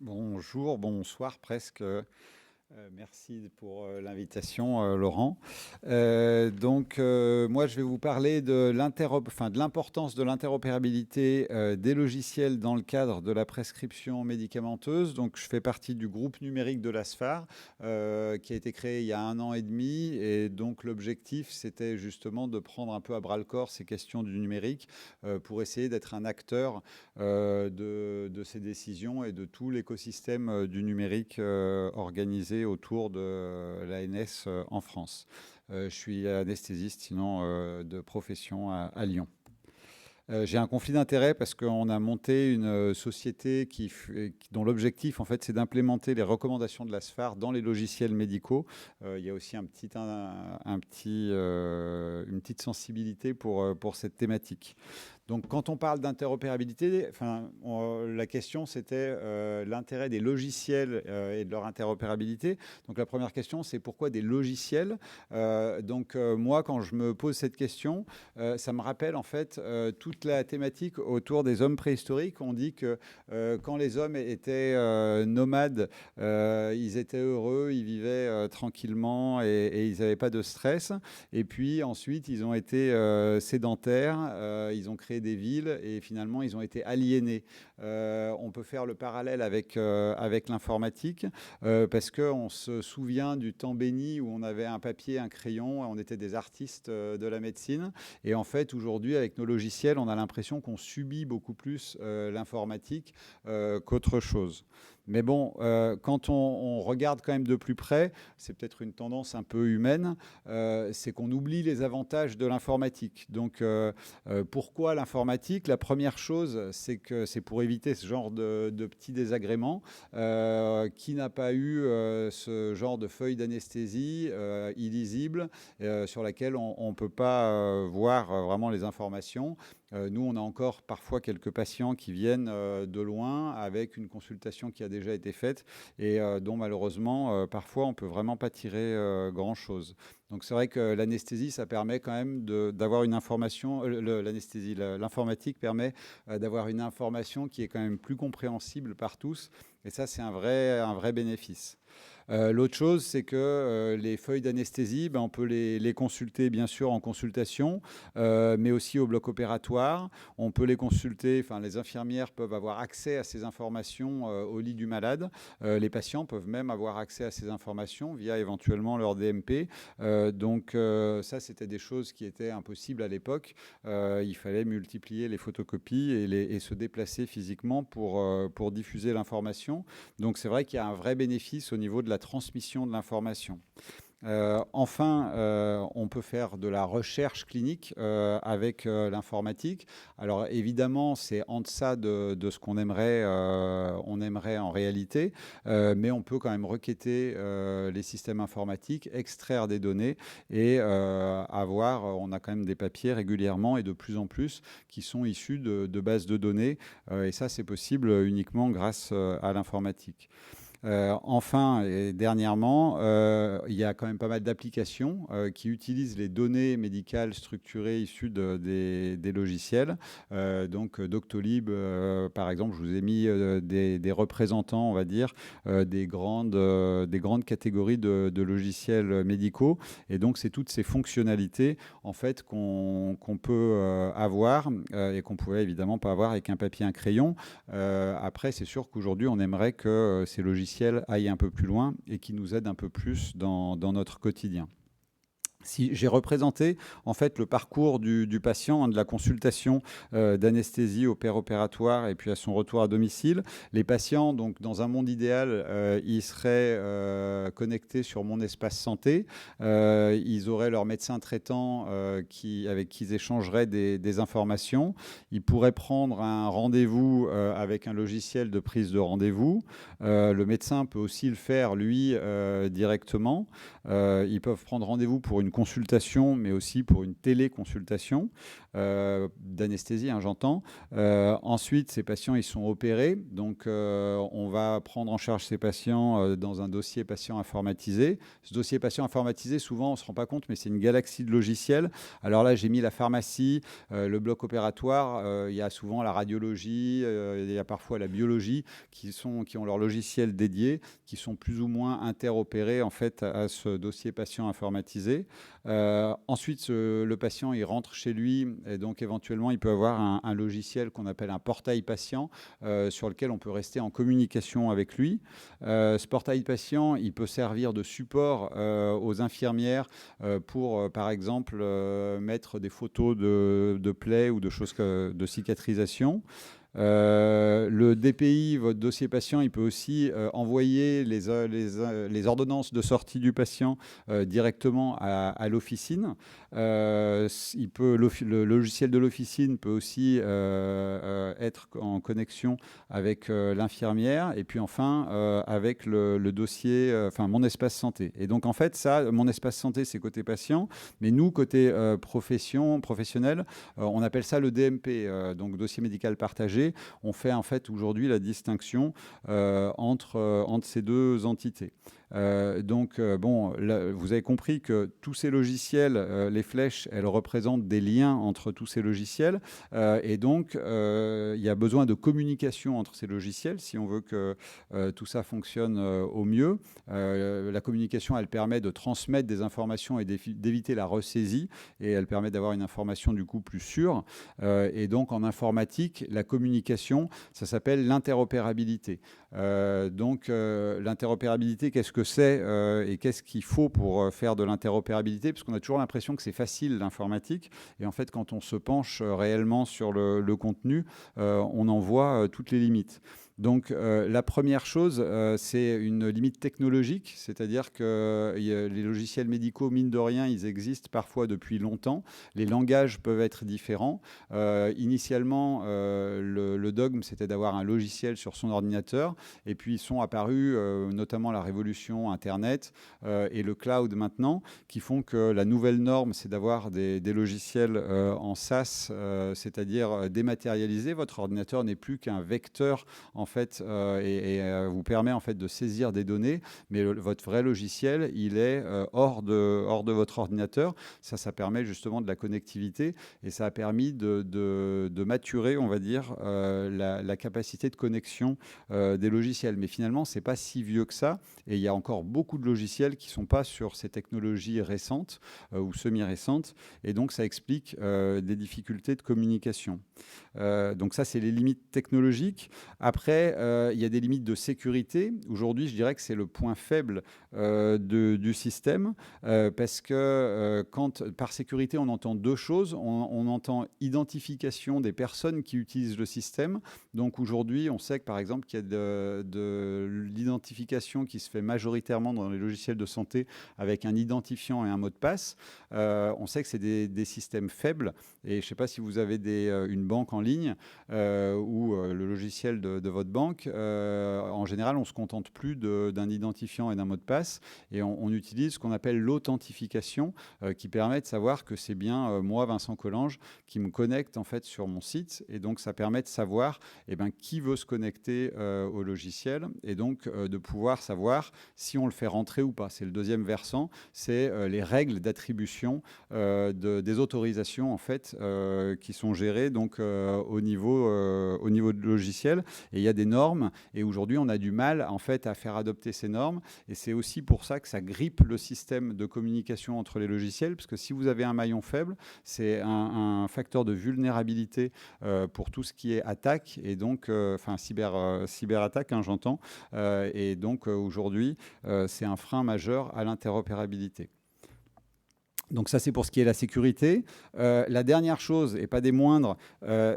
Bonjour, bonsoir presque. Merci pour l'invitation, Laurent. Moi, je vais vous parler de l'importance de l'interopérabilité des logiciels dans le cadre de la prescription médicamenteuse. Donc, je fais partie du groupe numérique de l'ASFAR, qui a été créé il y a 1 an et demi. Et donc, l'objectif, c'était justement de prendre un peu à bras-le-corps ces questions du numérique pour essayer d'être un acteur de ces décisions et de tout l'écosystème du numérique organisé autour de l'ANS en France. Je suis anesthésiste, sinon de profession à Lyon. J'ai un conflit d'intérêts parce qu'on a monté une société dont l'objectif, en fait, c'est d'implémenter les recommandations de la SFAR dans les logiciels médicaux. Il y a aussi une petite sensibilité pour cette thématique. Donc, quand on parle d'interopérabilité, la question c'était l'intérêt des logiciels et de leur interopérabilité. Donc, la première question, c'est pourquoi des logiciels. Moi, quand je me pose cette question, ça me rappelle en fait toute la thématique autour des hommes préhistoriques. On dit que quand les hommes étaient nomades, ils étaient heureux, ils vivaient tranquillement et ils n'avaient pas de stress. Et puis ensuite, ils ont été sédentaires, ils ont créé des villes et finalement, ils ont été aliénés. On peut faire le parallèle avec l'informatique parce qu'on se souvient du temps béni où on avait un papier, un crayon, on était des artistes de la médecine. Et en fait, aujourd'hui, avec nos logiciels, on a l'impression qu'on subit beaucoup plus l'informatique qu'autre chose. Mais bon, quand on regarde quand même de plus près, c'est peut-être une tendance un peu humaine, c'est qu'on oublie les avantages de l'informatique. Donc, pourquoi l'informatique? La première chose, c'est que c'est pour éviter ce genre de petits désagréments. Qui n'a pas eu ce genre de feuille d'anesthésie illisible sur laquelle on ne peut pas voir vraiment les informations? Nous, on a encore parfois quelques patients qui viennent de loin avec une consultation qui a déjà été faite et dont malheureusement, parfois, on ne peut vraiment pas tirer grand-chose. Donc c'est vrai que l'anesthésie, ça permet quand même d'avoir une information, l'informatique permet d'avoir une information qui est quand même plus compréhensible par tous. Et ça, c'est un vrai bénéfice. L'autre chose, c'est que les feuilles d'anesthésie, on peut les consulter bien sûr en consultation, mais aussi au bloc opératoire. On peut les consulter, enfin les infirmières peuvent avoir accès à ces informations au lit du malade. Les patients peuvent même avoir accès à ces informations via éventuellement leur DMP. Ça, c'était des choses qui étaient impossibles à l'époque. Il fallait multiplier les photocopies et se déplacer physiquement pour diffuser l'information. Donc c'est vrai qu'il y a un vrai bénéfice au niveau de la transmission de l'information. On peut faire de la recherche clinique avec l'informatique. Alors évidemment, c'est en deçà de ce qu'on aimerait, on aimerait en réalité, mais on peut quand même requêter les systèmes informatiques, extraire des données et on a quand même des papiers régulièrement et de plus en plus qui sont issus de bases de données. Et ça, c'est possible uniquement grâce à l'informatique. Et dernièrement, il y a quand même pas mal d'applications qui utilisent les données médicales structurées issues des logiciels. Doctolib, par exemple, je vous ai mis des représentants, on va dire, des grandes catégories de logiciels médicaux. Et donc, c'est toutes ces fonctionnalités en fait qu'on peut avoir et qu'on pouvait évidemment pas avoir avec un papier, un crayon. Après, c'est sûr qu'aujourd'hui, on aimerait que ces logiciels aillent un peu plus loin et qui nous aident un peu plus dans notre quotidien. Si j'ai représenté en fait le parcours du patient, de la consultation d'anesthésie au opératoire et puis à son retour à domicile. Les patients, donc dans un monde idéal, ils seraient connectés sur Mon Espace Santé. Ils auraient leur médecin traitant avec qui ils échangeraient des informations. Ils pourraient prendre un rendez-vous avec un logiciel de prise de rendez-vous. Le médecin peut aussi le faire lui directement. Ils peuvent prendre rendez-vous pour une consultation, mais aussi pour une téléconsultation d'anesthésie, hein, j'entends. Ensuite, ces patients, ils sont opérés. Donc, on va prendre en charge ces patients dans un dossier patient informatisé. Ce dossier patient informatisé, souvent, on ne se rend pas compte, mais c'est une galaxie de logiciels. Alors là, j'ai mis la pharmacie, le bloc opératoire. Il y a souvent la radiologie, il y a parfois la biologie qui ont leur logiciel dédié, qui sont plus ou moins interopérés en fait à ce dossier patient informatisé. Ensuite, le patient, il rentre chez lui et donc éventuellement, il peut avoir un logiciel qu'on appelle un portail patient sur lequel on peut rester en communication avec lui. Ce portail patient, il peut servir de support aux infirmières pour, par exemple, mettre des photos de plaies ou de choses de cicatrisation. Le DPI, votre dossier patient, il peut aussi envoyer les ordonnances de sortie du patient directement à l'officine. Le logiciel de l'officine peut aussi être en connexion avec l'infirmière et puis enfin avec le dossier, mon espace santé. Et donc en fait, ça, mon espace santé, c'est côté patient, mais nous, côté professionnel, on appelle ça le DMP, donc dossier médical partagé. On fait en fait aujourd'hui la distinction entre ces deux entités. Vous avez compris que tous ces logiciels, les flèches, elles représentent des liens entre tous ces logiciels. Et donc, il y a besoin de communication entre ces logiciels si on veut que tout ça fonctionne au mieux. La communication, elle permet de transmettre des informations et d'éviter la ressaisie. Et elle permet d'avoir une information du coup plus sûre. Et donc, en informatique, la communication, ça s'appelle l'interopérabilité. L'interopérabilité, qu'est-ce que c'est et qu'est-ce qu'il faut pour faire de l'interopérabilité? Parce qu'on a toujours l'impression que c'est facile l'informatique. Et en fait, quand on se penche réellement sur le contenu, on en voit toutes les limites. Donc, la première chose, c'est une limite technologique, c'est-à-dire que les logiciels médicaux, mine de rien, ils existent parfois depuis longtemps. Les langages peuvent être différents. Initialement, le dogme, c'était d'avoir un logiciel sur son ordinateur. Et puis, ils sont apparus, notamment la révolution Internet et le cloud maintenant, qui font que la nouvelle norme, c'est d'avoir des logiciels en SaaS, c'est-à-dire dématérialisés. Votre ordinateur n'est plus qu'un vecteur en fait, vous permet en fait de saisir des données, mais votre vrai logiciel, il est hors de votre ordinateur. Ça permet justement de la connectivité et ça a permis de maturer, on va dire, la capacité de connexion des logiciels. Mais finalement, c'est pas si vieux que ça et il y a encore beaucoup de logiciels qui sont pas sur ces technologies récentes ou semi-récentes et donc ça explique des difficultés de communication. Donc ça, c'est les limites technologiques. Après, il y a des limites de sécurité. Aujourd'hui, je dirais que c'est le point faible du système parce que par sécurité, on entend deux choses. On entend identification des personnes qui utilisent le système. Donc aujourd'hui, on sait que par exemple, qu'il y a de l'identification qui se fait majoritairement dans les logiciels de santé avec un identifiant et un mot de passe. On sait que c'est des systèmes faibles. Et je ne sais pas si vous avez une banque en ligne ou le logiciel de votre banque. En général, on ne se contente plus d'un identifiant et d'un mot de passe et on utilise ce qu'on appelle l'authentification qui permet de savoir que c'est bien moi, Vincent Collange, qui me connecte en fait sur mon site et donc ça permet de savoir qui veut se connecter au logiciel et donc de pouvoir savoir si on le fait rentrer ou pas. C'est le deuxième versant, c'est les règles d'attribution des autorisations en fait qui sont gérées donc au niveau de logiciel et il y a des normes et aujourd'hui on a du mal en fait à faire adopter ces normes et c'est aussi pour ça que ça grippe le système de communication entre les logiciels parce que si vous avez un maillon faible, c'est un facteur de vulnérabilité pour tout ce qui est attaque et donc cyberattaque, hein, j'entends et donc aujourd'hui c'est un frein majeur à l'interopérabilité. Donc ça, c'est pour ce qui est la sécurité. La dernière chose, et pas des moindres,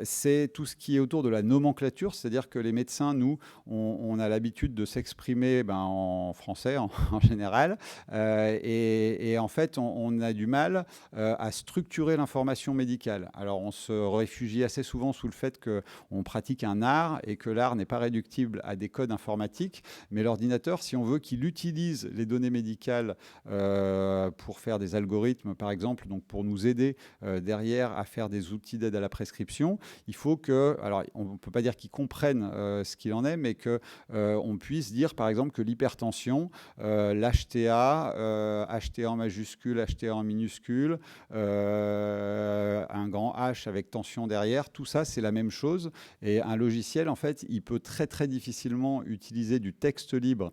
c'est tout ce qui est autour de la nomenclature, c'est-à-dire que les médecins, nous, on a l'habitude de s'exprimer en français en général, et en fait, on a du mal à structurer l'information médicale. Alors, on se réfugie assez souvent sous le fait qu'on pratique un art et que l'art n'est pas réductible à des codes informatiques, mais l'ordinateur, si on veut qu'il utilise les données médicales pour faire des algorithmes algorithmes, par exemple, donc pour nous aider derrière à faire des outils d'aide à la prescription, il faut que, alors on ne peut pas dire qu'ils comprennent ce qu'il en est, mais qu'on puisse dire, par exemple, que l'hypertension, l'HTA, HTA en majuscule, HTA en minuscule, un grand H avec tension derrière, tout ça, c'est la même chose. Et un logiciel, en fait, il peut très, très difficilement utiliser du texte libre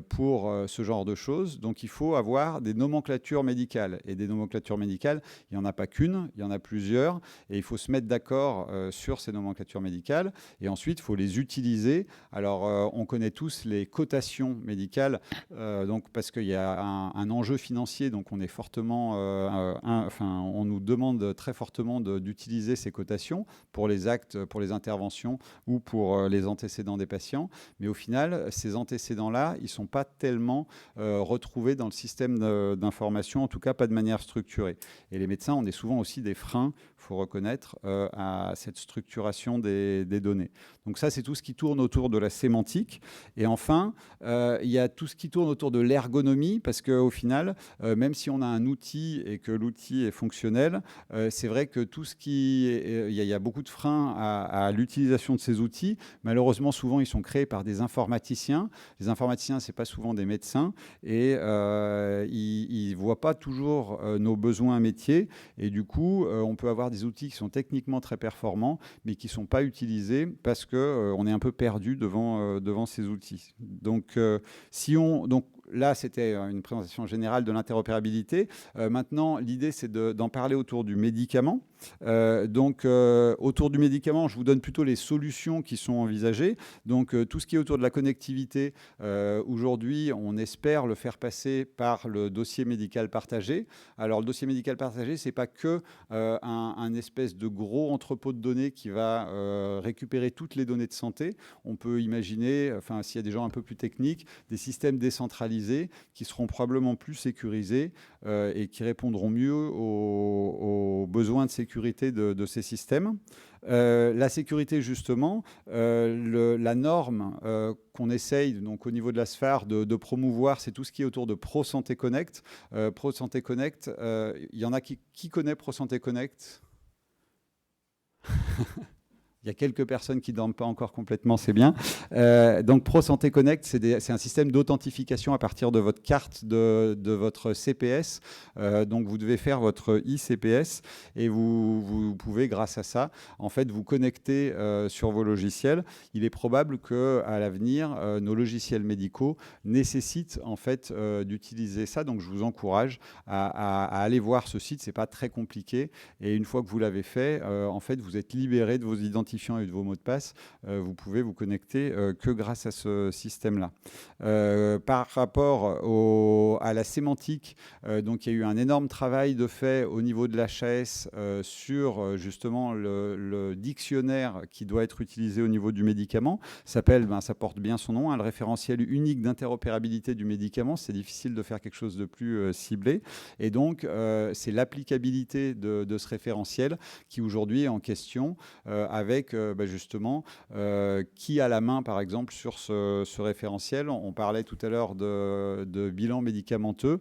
pour ce genre de choses. Donc, il faut avoir des nomenclatures médicales. Et des nomenclatures médicales, il n'y en a pas qu'une, il y en a plusieurs. Et il faut se mettre d'accord sur ces nomenclatures médicales. Et ensuite, il faut les utiliser. Alors, on connaît tous les cotations médicales, donc, parce qu'il y a un enjeu financier. Donc, on est fortement, on nous demande très fortement d'utiliser ces cotations pour les actes, pour les interventions ou pour les antécédents des patients. Mais au final, ces antécédents-là, ils ne sont pas tellement retrouvés dans le système d'information, en tout cas pas de manière structurée. Et les médecins, on est souvent aussi des freins, il faut reconnaître, à cette structuration des données. Donc ça, c'est tout ce qui tourne autour de la sémantique. Et enfin, il y a tout ce qui tourne autour de l'ergonomie, parce qu'au final, même si on a un outil et que l'outil est fonctionnel, c'est vrai que tout ce qui il y a beaucoup de freins à l'utilisation de ces outils. Malheureusement, souvent, ils sont créés par des informaticiens. Les informaticiens, ce n'est pas souvent des médecins et ils ne voient pas toujours nos besoins métiers. Et du coup, on peut avoir des outils qui sont techniquement très performants, mais qui ne sont pas utilisés parce qu'on est un peu perdu devant ces outils. Donc, là, c'était une présentation générale de l'interopérabilité. Maintenant, l'idée, c'est d'en parler autour du médicament. Autour du médicament, je vous donne plutôt les solutions qui sont envisagées. Donc, tout ce qui est autour de la connectivité, aujourd'hui, on espère le faire passer par le dossier médical partagé. Alors, le dossier médical partagé, c'est pas que un espèce de gros entrepôt de données qui va récupérer toutes les données de santé. On peut imaginer, enfin, s'il y a des gens un peu plus techniques, des systèmes décentralisés qui seront probablement plus sécurisés et qui répondront mieux aux besoins de sécurité de ces systèmes. La sécurité, justement, la norme qu'on essaye, donc au niveau de la SFAR, de promouvoir, c'est tout ce qui est autour de ProSanté Connect. ProSanté Connect, il y en a qui connaît ProSanté Connect? Il y a quelques personnes qui ne dorment pas encore complètement, c'est bien. Donc, ProSanté Connect, c'est un système d'authentification à partir de votre carte de votre CPS. Donc, vous devez faire votre ICPS et vous pouvez, grâce à ça, en fait, vous connecter sur vos logiciels. Il est probable qu'à l'avenir, nos logiciels médicaux nécessitent en fait d'utiliser ça. Donc, je vous encourage à aller voir ce site. C'est pas très compliqué. Et une fois que vous l'avez fait, en fait, vous êtes libéré de vos identifiants et de vos mots de passe, vous pouvez vous connecter que grâce à ce système-là. Par rapport à la sémantique, donc il y a eu un énorme travail de fait au niveau de l'HAS sur justement le dictionnaire qui doit être utilisé au niveau du médicament. Ça porte bien son nom, le référentiel unique d'interopérabilité du médicament. C'est difficile de faire quelque chose de plus ciblé. Et donc, c'est l'applicabilité de ce référentiel qui aujourd'hui est en question avec justement qui a la main par exemple sur ce référentiel. On parlait tout à l'heure de bilan médicamenteux.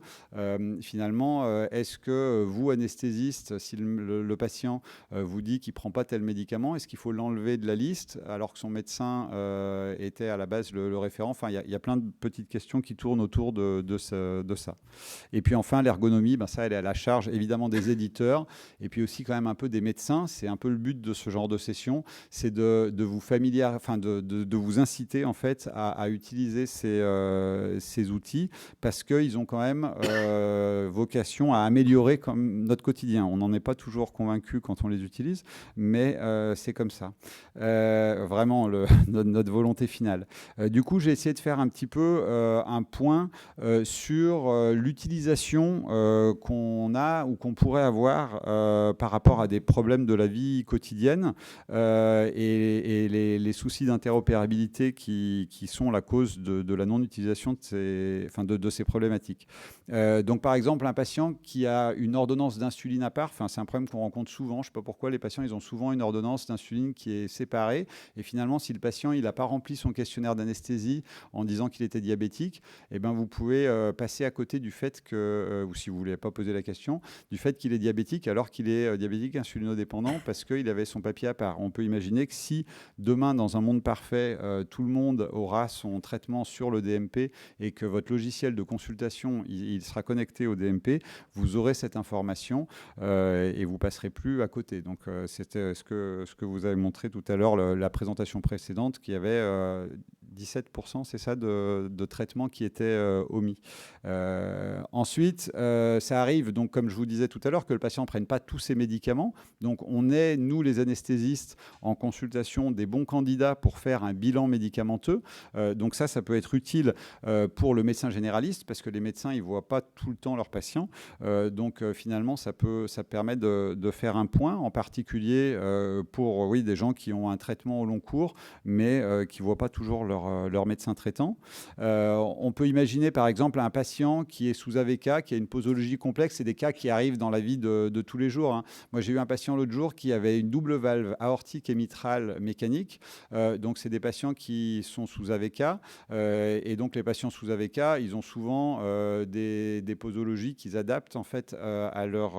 Finalement, est-ce que vous, anesthésiste, si le patient vous dit qu'il ne prend pas tel médicament, est-ce qu'il faut l'enlever de la liste alors que son médecin était à la base le référent? Enfin, il y a plein de petites questions qui tournent autour de ça. Et puis enfin, l'ergonomie, ça, elle est à la charge évidemment des éditeurs et puis aussi quand même un peu des médecins. C'est un peu le but de ce genre de session, c'est de vous de vous inciter en fait à utiliser ces outils parce qu'ils ont quand même vocation à améliorer comme notre quotidien. On n'en est pas toujours convaincu quand on les utilise, mais c'est comme ça. Vraiment notre volonté finale. Du coup, j'ai essayé de faire un petit peu un point sur l'utilisation qu'on a ou qu'on pourrait avoir par rapport à des problèmes de la vie quotidienne. et les soucis d'interopérabilité qui sont la cause de la non-utilisation de ces problématiques. Donc par exemple, un patient qui a une ordonnance d'insuline à part, c'est un problème qu'on rencontre souvent, je ne sais pas pourquoi les patients ils ont souvent une ordonnance d'insuline qui est séparée, et finalement si le patient il n'a pas rempli son questionnaire d'anesthésie en disant qu'il était diabétique, eh ben, vous pouvez passer à côté du fait que, ou si vous ne voulez pas poser la question, du fait qu'il est diabétique alors qu'il est diabétique insulinodépendant parce qu'il avait son papier à part. On peut imaginer que si demain, dans un monde parfait, tout le monde aura son traitement sur le DMP et que votre logiciel de consultation il sera connecté au DMP, vous aurez cette information et vous passerez plus à côté. Donc c'était ce que vous avez montré tout à l'heure, la présentation précédente, qui avait 17%, c'est ça, de traitements qui étaient omis. Ensuite, ça arrive, donc, comme je vous disais tout à l'heure, que le patient ne prenne pas tous ses médicaments. Donc, on est, nous, les anesthésistes, en consultation, des bons candidats pour faire un bilan médicamenteux. Donc, ça peut être utile pour le médecin généraliste, parce que les médecins, ils ne voient pas tout le temps leurs patients. Donc, finalement, ça permet de faire un point, en particulier pour des gens qui ont un traitement au long cours, mais qui ne voient pas toujours leur médecin traitant. On peut imaginer par exemple un patient qui est sous AVK, qui a une posologie complexe. C'est des cas qui arrivent dans la vie de tous les jours. Moi, j'ai eu un patient l'autre jour qui avait une double valve aortique et mitrale mécanique. Donc, c'est des patients qui sont sous AVK. Et donc, les patients sous AVK, ils ont souvent des posologies qu'ils adaptent en fait à leur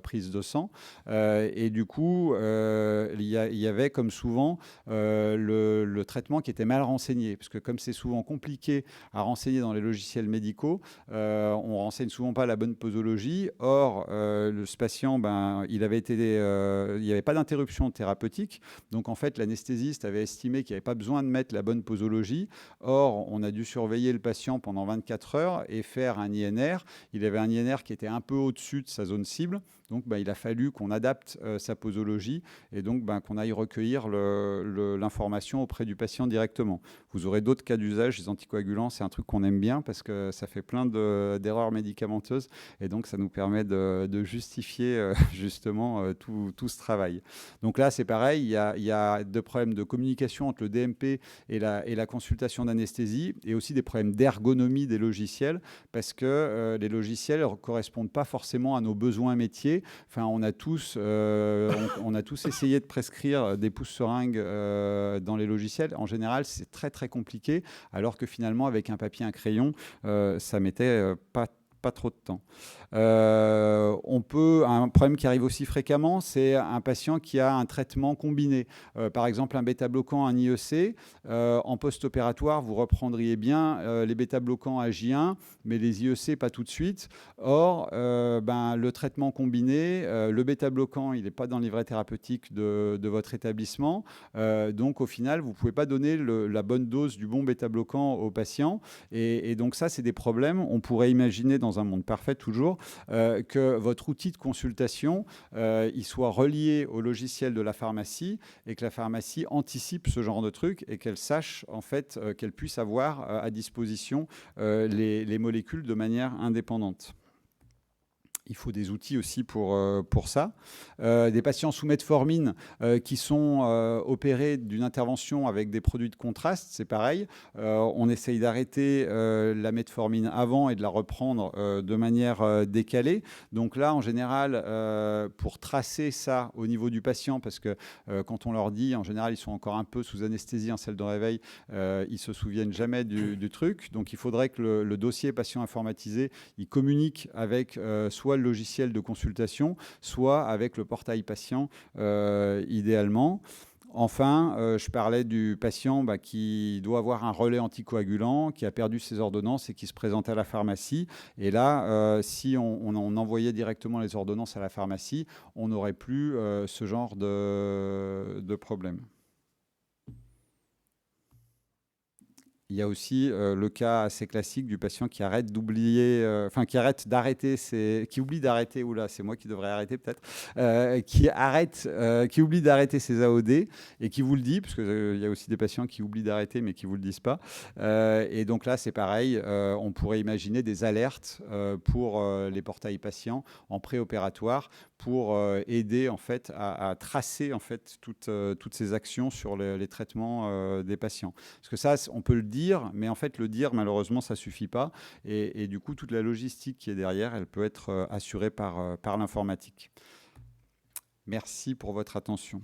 prise de sang. Et du coup, il y avait comme souvent le traitement qui était mal renseigné, parce que comme c'est souvent compliqué à renseigner dans les logiciels médicaux, on renseigne souvent pas la bonne posologie. Or, ce patient, il n'y avait pas d'interruption thérapeutique, donc en fait l'anesthésiste avait estimé qu'il n'y avait pas besoin de mettre la bonne posologie. Or, on a dû surveiller le patient pendant 24 heures et faire un INR. Il avait un INR qui était un peu au-dessus de sa zone cible. Donc, il a fallu qu'on adapte sa posologie et donc qu'on aille recueillir l'information auprès du patient directement. Vous aurez d'autres cas d'usage. Les anticoagulants, c'est un truc qu'on aime bien parce que ça fait plein d'erreurs médicamenteuses et donc ça nous permet de justifier justement tout ce travail. Donc là, c'est pareil, il y a des problèmes de communication entre le DMP et la consultation d'anesthésie et aussi des problèmes d'ergonomie des logiciels parce que les logiciels ne correspondent pas forcément à nos besoins métiers. Enfin, on a tous essayé de prescrire des pousse-seringues dans les logiciels. En général, c'est très très compliqué, alors que finalement, avec un papier, un crayon, ça mettait pas trop de temps. Un problème qui arrive aussi fréquemment, c'est un patient qui a un traitement combiné. Par exemple, un bêta-bloquant, un IEC. En post-opératoire, vous reprendriez bien les bêta-bloquants à J1, mais les IEC, pas tout de suite. Or, le traitement combiné, le bêta-bloquant, il n'est pas dans le livret thérapeutique de votre établissement. Donc, au final, vous ne pouvez pas donner la bonne dose du bon bêta-bloquant au patient. Et donc, ça, c'est des problèmes. On pourrait imaginer, dans un monde parfait toujours, que votre outil de consultation il soit relié au logiciel de la pharmacie et que la pharmacie anticipe ce genre de truc et qu'elle sache en fait qu'elle puisse avoir à disposition les molécules de manière indépendante. Il faut des outils aussi pour ça. Des patients sous metformine qui sont opérés d'une intervention avec des produits de contraste, c'est pareil. On essaye d'arrêter la metformine avant et de la reprendre de manière décalée. Donc là, en général, pour tracer ça au niveau du patient, parce que quand on leur dit, en général, ils sont encore un peu sous anesthésie en salle de réveil, ils ne se souviennent jamais du truc. Donc il faudrait que le dossier patient informatisé, il communique avec soit le logiciel de consultation, soit avec le portail patient, idéalement. Enfin, je parlais du patient qui doit avoir un relais anticoagulant, qui a perdu ses ordonnances et qui se présente à la pharmacie. Et là, si on envoyait directement les ordonnances à la pharmacie, on n'aurait plus ce genre de problème. Il y a aussi le cas assez classique du patient qui arrête d'oublier, qui oublie d'arrêter, oula, c'est moi qui devrais arrêter peut-être, qui oublie d'arrêter ses AOD et qui vous le dit, parce qu'il y a aussi des patients qui oublient d'arrêter mais qui vous le disent pas. Et donc là, c'est pareil, on pourrait imaginer des alertes pour les portails patients en préopératoire pour aider en fait à tracer en fait toutes ces actions sur les traitements des patients. Parce que ça, on peut le dire, mais en fait, le dire, malheureusement, ça suffit pas. Et du coup, toute la logistique qui est derrière, elle peut être assurée par l'informatique. Merci pour votre attention.